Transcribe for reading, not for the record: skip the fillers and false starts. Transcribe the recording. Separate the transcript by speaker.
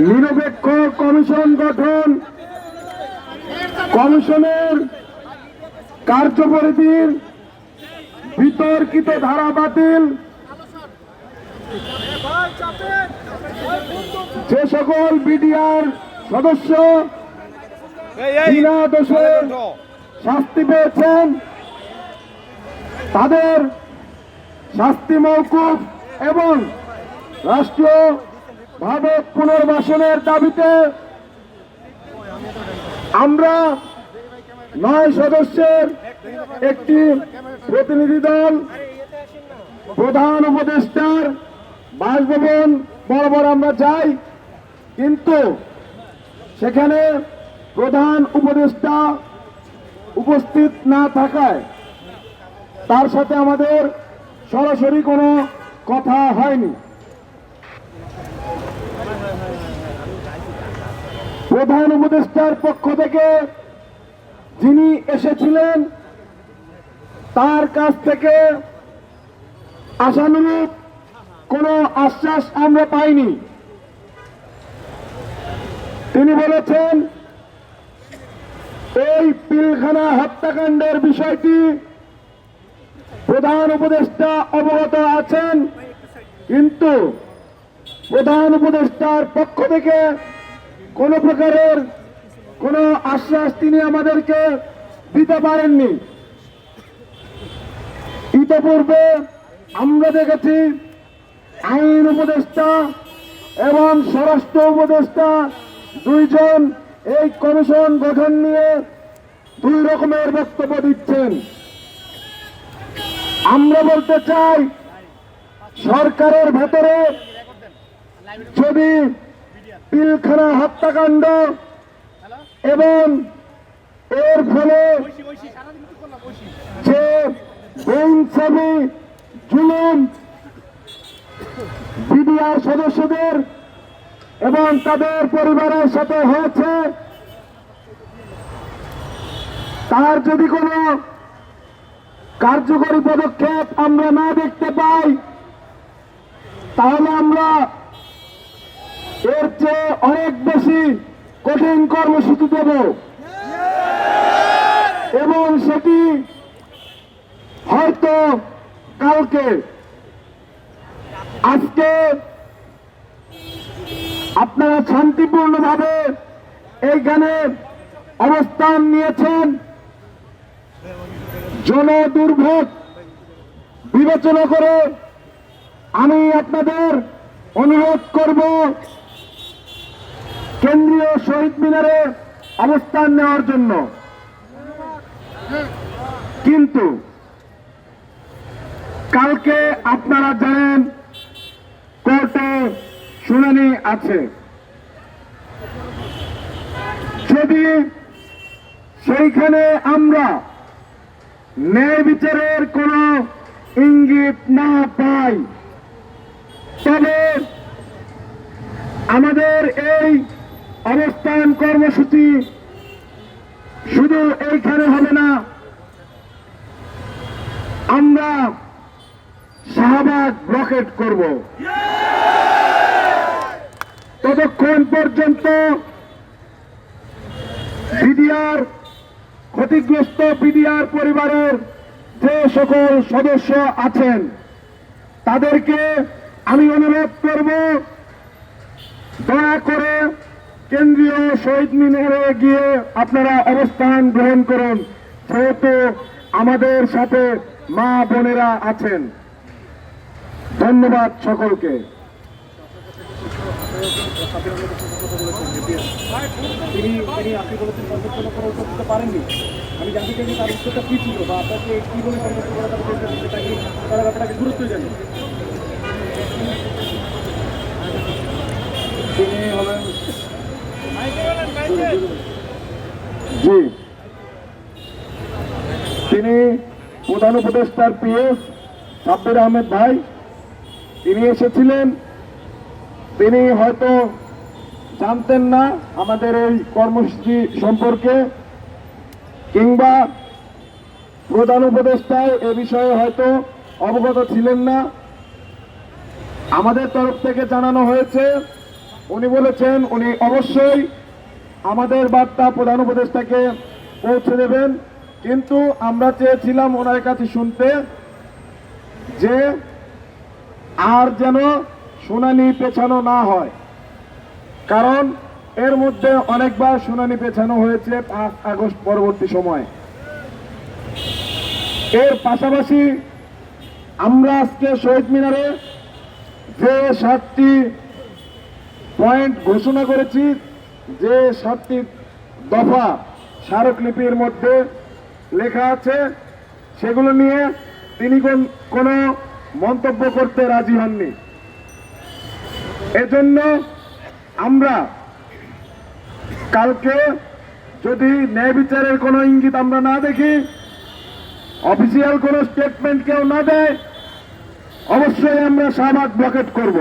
Speaker 1: নিরপেক্ষ কমিশন গঠন, কমিশনের কার্যপরিধির বিতর্কিত ধারা বাতিল, যে সকল বিডিআর সদস্য বিনা দোষে শাস্তি পেয়েছেন তাদের শাস্তি মওকুফ এবং রাষ্ট্রীয়ভাবে পুনর্বাসনের দাবিতে আমরা 9 সদস্যের একটি প্রতিনিধি দল প্রধান উপদেষ্টার বাসভবন বরাবর আমরা যাই, কিন্তু সেখানে প্রধান উপদেষ্টা উপস্থিত না থাকায় তার সাথে আমাদের সরাসরি কোনো কথা হয়নি। প্রধান উপদেষ্টার পক্ষ থেকে যিনি এসেছিলেন তার কাছ থেকে আশানুরূপ কোনো আশ্বাস আমরা পাইনি। তিনি বলেছেন এই পিলখানা হত্যাকাণ্ডের বিষয়টি প্রধান উপদেষ্টা অবগত আছেন, কিন্তু প্রধান উপদেষ্টার পক্ষ থেকে কোনো প্রকারের কোনো আশ্বাস তিনি আমাদেরকে দিতে পারেননি। ইতিপূর্বে আমরা দেখেছি আইন উপদেষ্টা এবং স্বরাষ্ট্র উপদেষ্টা দুইজন এই কমিশন গঠন নিয়ে 2 রকমের বক্তব্য দিচ্ছেন। আমরা বলতে চাই সরকারের ভেতরে যদি পিলখানা হত্যাকাণ্ড এবং এর ফলে যে বেইনসাফি জুলুম বিডিআর সদস্যদের এবং তাদের পরিবারের সাথে হয়েছে, তার যদি কোনো কার্যকরী পদক্ষেপ আমরা না দেখতে পাই তাহলে আমরা এর চেয়ে অনেক বেশি কঠিন কর্মসূচি দেব এবং সেটি হয়তো কালকে। আজকে আপনারা শান্তিপূর্ণভাবে এইখানে অবস্থান নিয়েছেন, জনদুর্ভোগ বিবেচনা করে আমি আপনাদের অনুরোধ করব কেন্দ্রীয় শহীদ মিনারে অবস্থান নেওয়ার জন্য। কিন্তু কালকে আপনারা জানেন কোর্টে শুনানি আছে, যদি সেইখানে আমরা ন্যায় বিচারের কোনো ইঙ্গিত না পাই তবে আমাদের এই অবস্থান কর্মসূচি শুধু এইখানে হবে না, আমরা শাহবাগ ব্লকেট করব। ততক্ষণ পর্যন্ত বিডিআর ক্ষতিগ্রস্ত বিডিআর পরিবারের যে সকল সদস্য আছেন তাদেরকে আমি অনুরোধ করব দয়া করে কেন্দ্রীয় শহীদ মিনারে গিয়ে আপনারা অবস্থান গ্রহণ করুন, যেহেতু আমাদের সাথে মা বোনেরা আছেন। ধন্যবাদ সকলকে।
Speaker 2: পারেননি, আমি জানতে চাই তার উত্তরটা কি ছিল বা আপনাকে কি বলে তারা ব্যাপারটাকে গুরুত্ব জানেন। তিনি হলেন
Speaker 1: জি, তিনি প্রধান উপদেষ্টার পিএস সাব্বির আহমেদ ভাই, তিনি এসেছিলেন। তিনি হয়তো জানতেন না আমাদের এই কর্মসূচি সম্পর্কে, কিংবা প্রধান উপদেষ্টাও এ বিষয়ে হয়তো অবগত ছিলেন না। আমাদের তরফ থেকে জানানো হয়েছে উনি বলেছেন উনি অবশ্যই আমাদের বার্তা প্রধান উপদেষ্টাকে পৌঁছে দেবেন, কিন্তু আমরা চেয়েছিলাম ওনার কাছে শুনতে যে আর যেন শুনানি পেছানো না হয়, কারণ এর মধ্যে অনেকবার শুনানি পেছানো হয়েছে 5 আগস্ট পরবর্তী সময়। এর পাশাপাশি আমরা আজকে শহীদ মিনারে যে 7টি পয়েন্ট ঘোষণা করেছি, যে 7টি দফা স্মারকলিপির মধ্যে লেখা আছে, সেগুলো নিয়ে তিনি কোনো মন্তব্য করতে রাজি হননি। এজন্য আমরা কালকে যদি ন্যায় বিচারের কোনো ইঙ্গিত আমরা না দেখি, অফিসিয়াল কোনো স্টেটমেন্ট কেউ না দেয়, অবশ্যই আমরা শাহবাগ ব্লকেট করব।